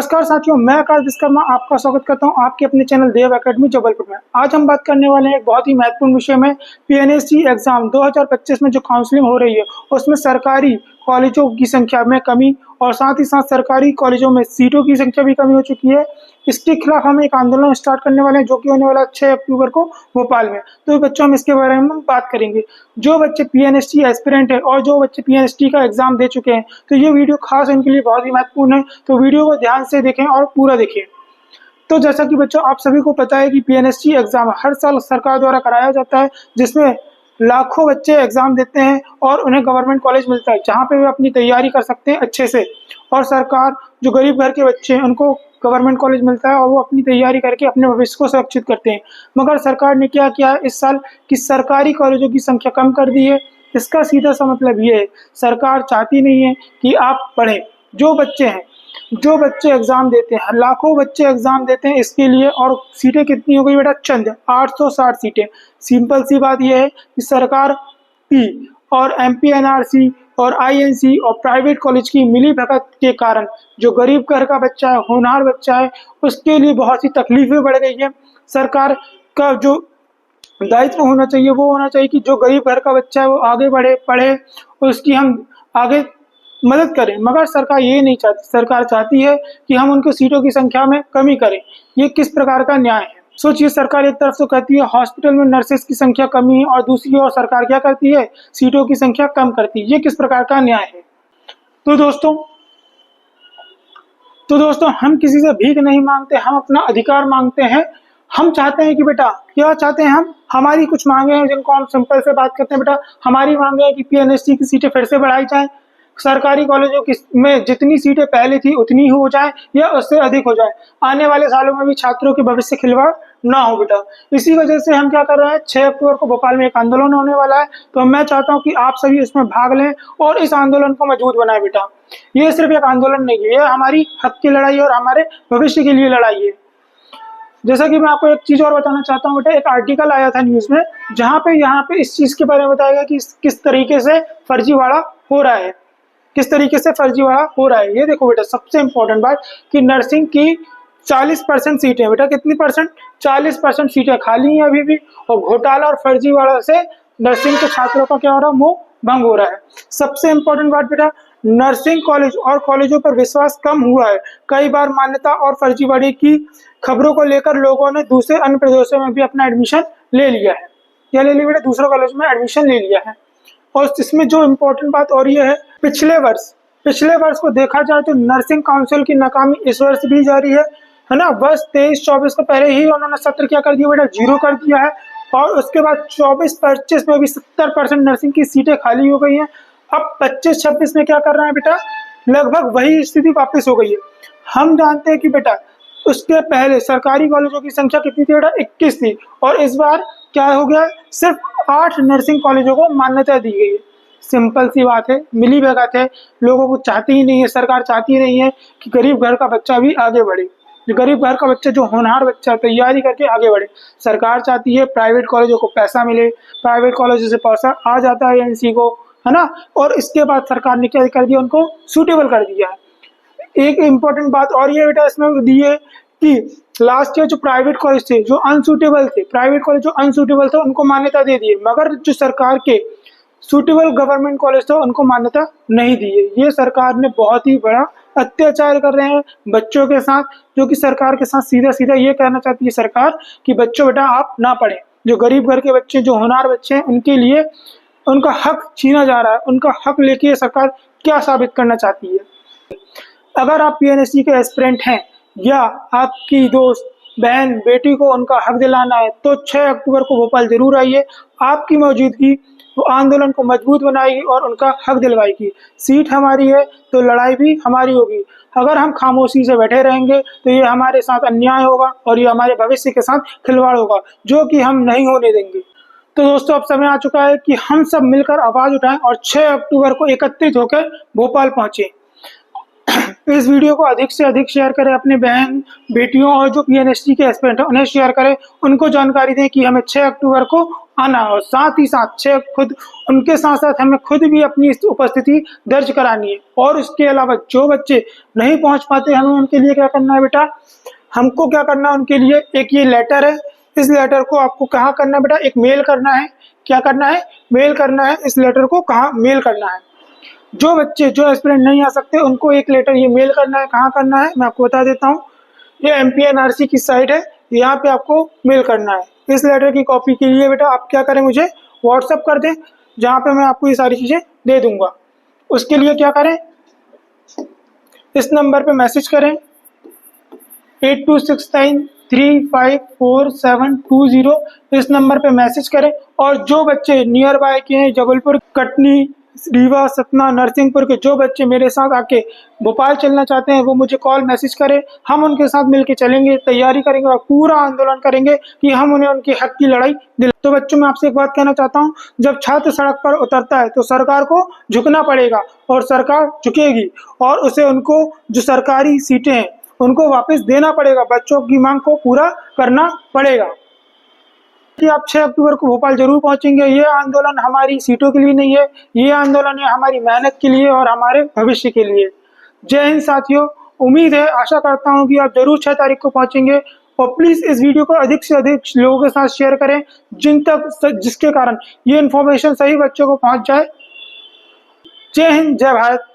नमस्कार साथियों, मैं आकाश विश्वकर्मा आपका स्वागत करता हूं आपके अपने चैनल देव एकेडमी जबलपुर में। आज हम बात करने वाले हैं एक बहुत ही महत्वपूर्ण विषय में। पीएनएससी एग्जाम 2025 में जो काउंसलिंग हो रही है उसमें सरकारी कॉलेजों की संख्या में कमी और साथ ही साथ सरकारी कॉलेजों में सीटों की संख्या भी कमी हो चुकी है। इसके खिलाफ हम एक आंदोलन स्टार्ट करने वाले हैं जो कि होने वाला 6 अक्टूबर को भोपाल में। तो बच्चों हम इसके बारे में बात करेंगे। जो बच्चे पीएनएसटी एस्पिरेंट है और जो बच्चे पीएनएसटी का एग्जाम दे चुके हैं तो ये वीडियो खास उनके लिए बहुत ही महत्वपूर्ण है, तो वीडियो को ध्यान से देखें और पूरा देखें। तो जैसा कि बच्चों आप सभी को पता है कि पीएनएसटी एग्जाम हर साल सरकार द्वारा कराया जाता है, जिसमें लाखों बच्चे एग्जाम देते हैं और उन्हें गवर्नमेंट कॉलेज मिलता है जहां पे वे अपनी तैयारी कर सकते हैं अच्छे से। और सरकार जो गरीब घर के बच्चे हैं उनको गवर्नमेंट कॉलेज मिलता है और वो अपनी तैयारी करके अपने भविष्य को सुरक्षित करते हैं। मगर सरकार ने क्या किया है इस साल कि सरकारी कॉलेजों की संख्या कम कर दी है। इसका सीधा सा मतलब ये है, सरकार चाहती नहीं है कि आप पढ़ें। जो बच्चे एग्जाम देते हैं, लाखों बच्चे एग्जाम देते हैं इसके लिए, और सीटें कितनी हो गई बेटा? चंद 860 सीटें। सिंपल सी बात यह है कि सरकार पी और एमपीएनआरसी और आईएनसी और प्राइवेट कॉलेज की मिली भगत के कारण जो गरीब घर का बच्चा है, होनहार बच्चा है, उसके लिए बहुत सी तकलीफें बढ़ गई है। सरकार का जो दायित्व होना चाहिए वो होना चाहिए कि जो गरीब घर का बच्चा है वो आगे बढ़े, पढ़े, उसकी हम आगे मदद करें। मगर सरकार ये नहीं चाहती। सरकार चाहती है कि हम उनकी सीटों की संख्या में कमी करें। ये किस प्रकार का न्याय है? सोचिए, सरकार एक तरफ से कहती है हॉस्पिटल में नर्सेस की संख्या कमी है और दूसरी ओर सरकार क्या करती है? सीटों की संख्या कम करती है। ये किस प्रकार का न्याय है? तो दोस्तों हम किसी से भीख नहीं मांगते, हम अपना अधिकार मांगते हैं। हम चाहते हैं कि बेटा क्या चाहते हैं हम? हमारी कुछ मांगे हैं जिनको हम सिंपल से बात करते हैं। बेटा हमारी मांगे है कि पीएनएसटी की सीटें फिर से बढ़ाई जाएं, सरकारी कॉलेजों की में जितनी सीटें पहले थी उतनी हो जाए या उससे अधिक हो जाए। आने वाले सालों में भी छात्रों के भविष्य से खिलवाड़ ना हो बेटा। इसी वजह से हम क्या कर रहे हैं, 6 अक्टूबर को भोपाल में एक आंदोलन होने वाला है। तो मैं चाहता हूं कि आप सभी इसमें भाग लें और इस आंदोलन को मजबूत बनाएं बेटा। ये सिर्फ एक आंदोलन नहीं है, यह हमारी हक की लड़ाई है और हमारे भविष्य के लिए लड़ाई है। जैसा कि मैं आपको एक चीज और बताना चाहता हूँ बेटा, एक आर्टिकल आया था न्यूज में जहाँ पे इस चीज के बारे में बताया गया कि किस तरीके से फर्जीवाड़ा हो रहा है, किस तरीके से फर्जीवाड़ा हो रहा है। ये देखो बेटा, सबसे इंपॉर्टेंट बात कि नर्सिंग की 40% सीटें, बेटा कितनी परसेंट? 40% सीटें खाली हैं अभी भी, और घोटाला और फर्जीवाड़ा से नर्सिंग के छात्रों का क्या हो रहा है? मुंह भंग हो रहा है। सबसे इंपॉर्टेंट बात बेटा, नर्सिंग कॉलेज और कॉलेजों पर विश्वास कम हुआ है। कई बार मान्यता और फर्जीवाड़े की खबरों को लेकर लोगों ने दूसरे अन्य प्रदेशों में भी अपना एडमिशन ले लिया है। क्या ले लिया बेटा? दूसरे कॉलेज में एडमिशन ले लिया है। और इसमें जो इम्पोर्टेंट बात और ये है, पिछले वर्ष को देखा जाए तो नर्सिंग काउंसिल की नाकामी इस वर्ष भी जारी है ना। वर्ष 23-24 को पहले ही उन्होंने सत्र क्या कर दिया बेटा? 0 कर दिया है। और उसके बाद 24-25 में भी 70% नर्सिंग की सीटें खाली हो गई हैं। अब 25-26 में क्या कर रहे हैं बेटा? लगभग वही स्थिति वापस हो गई है। हम जानते हैं कि बेटा उसके पहले सरकारी कॉलेजों की संख्या कितनी थी बेटा? 21 थी, और इस बार क्या हो गया? सिर्फ 8 नर्सिंग कॉलेजों को मान्यता दी गई है। सिंपल सी बात है, मिली भगत है। लोगों को चाहती ही नहीं है, सरकार चाहती ही नहीं है कि गरीब घर का बच्चा भी आगे बढ़े। जो गरीब घर का बच्चा, जो होनहार बच्चा तैयारी करके आगे बढ़े। सरकार चाहती है प्राइवेट कॉलेजों को पैसा मिले, प्राइवेट कॉलेजों से पैसा आ जाता है एनसी को, है ना। और इसके बाद सरकार ने क्या कर दिया? उनको सूटेबल कर दिया है। एक इम्पोर्टेंट बात और ये बेटा इसमें दी है कि लास्ट ईयर जो प्राइवेट कॉलेज थे जो अनसूटेबल थे उनको मान्यता दे दी है, मगर जो सरकार के सूटेबल गवर्नमेंट कॉलेज थे उनको मान्यता नहीं दी है। ये सरकार ने बहुत ही बड़ा अत्याचार कर रहे हैं बच्चों के साथ, जो कि सरकार के साथ सीधा सीधा ये कहना चाहती है सरकार कि बच्चों बेटा आप ना पढ़ें। जो गरीब घर के बच्चे, जो होनहार बच्चे हैं, उनके लिए उनका हक छीना जा रहा है। उनका हक लेके सरकार क्या साबित करना चाहती है? अगर आप पीएनएससी के एस्पिरेंट हैं या आपकी दोस्त, बहन, बेटी को उनका हक दिलाना है तो 6 अक्टूबर को भोपाल जरूर आइए। आपकी मौजूदगी वो आंदोलन को मजबूत बनाएगी और उनका हक दिलवाएगी। सीट हमारी है तो लड़ाई भी हमारी होगी। अगर हम खामोशी से बैठे रहेंगे तो ये हमारे साथ अन्याय होगा और ये हमारे भविष्य के साथ खिलवाड़ होगा, जो कि हम नहीं होने देंगे। तो दोस्तों अब समय आ चुका है कि हम सब मिलकर आवाज उठाएं और 6 अक्टूबर को एकत्रित होकर भोपाल पहुंचे। इस वीडियो को अधिक से अधिक शेयर करें, अपने बहन बेटियों और जो पीएनएसटी के एस्पिरेंट हैं उन्हें शेयर करें, उनको जानकारी दें कि हमें 6 अक्टूबर को आना है और साथ ही साथ खुद उनके साथ साथ हमें खुद भी अपनी उपस्थिति दर्ज करानी है। और उसके अलावा जो बच्चे नहीं पहुंच पाते, हमें उनके लिए क्या करना है बेटा, हमको क्या करना है उनके लिए, एक ये लेटर है, इस लेटर को आपको कहाँ करना है बेटा, एक मेल करना है। क्या करना है, मेल करना है। इस लेटर को कहाँ मेल करना है, जो बच्चे जो एस्पिरेंट नहीं आ सकते उनको एक लेटर ये मेल करना है। कहाँ करना है मैं आपको बता देता हूँ, ये एमपीएनआरसी की साइट है, यहाँ पे आपको मेल करना है। इस लेटर की कॉपी के लिए बेटा आप क्या करें, मुझे व्हाट्सअप कर दें, जहाँ पे मैं आपको ये सारी चीज़ें दे दूंगा। उसके लिए क्या करें, इस नंबर पे मैसेज करें 8269354720, इस नंबर पे मैसेज करें। और जो बच्चे नियर बाय के हैं, जबलपुर, कटनी, रीवा, सतना, नरसिंहपुर के जो बच्चे मेरे साथ आके भोपाल चलना चाहते हैं वो मुझे कॉल मैसेज करें, हम उनके साथ मिलके चलेंगे, तैयारी करेंगे और पूरा आंदोलन करेंगे कि हम उन्हें उनके हक की लड़ाई दिलाएं। तो बच्चों मैं आपसे एक बात कहना चाहता हूं, जब छात्र सड़क पर उतरता है तो सरकार को झुकना पड़ेगा और सरकार झुकेगी और उसे उनको जो सरकारी सीटें हैं उनको वापस देना पड़ेगा, बच्चों की मांग को पूरा करना पड़ेगा। कि आप 6 अक्टूबर को भोपाल जरूर पहुंचेंगे। ये आंदोलन हमारी सीटों के लिए नहीं है, ये आंदोलन है हमारी मेहनत के लिए और हमारे भविष्य के लिए। जय हिंद साथियों, उम्मीद है, आशा करता हूं कि आप जरूर 6 तारीख को पहुंचेंगे। और प्लीज इस वीडियो को अधिक से अधिक लोगों के साथ शेयर करें जिसके कारण ये इन्फॉर्मेशन सही बच्चों को पहुंच जाए। जय हिंद, जय भारत।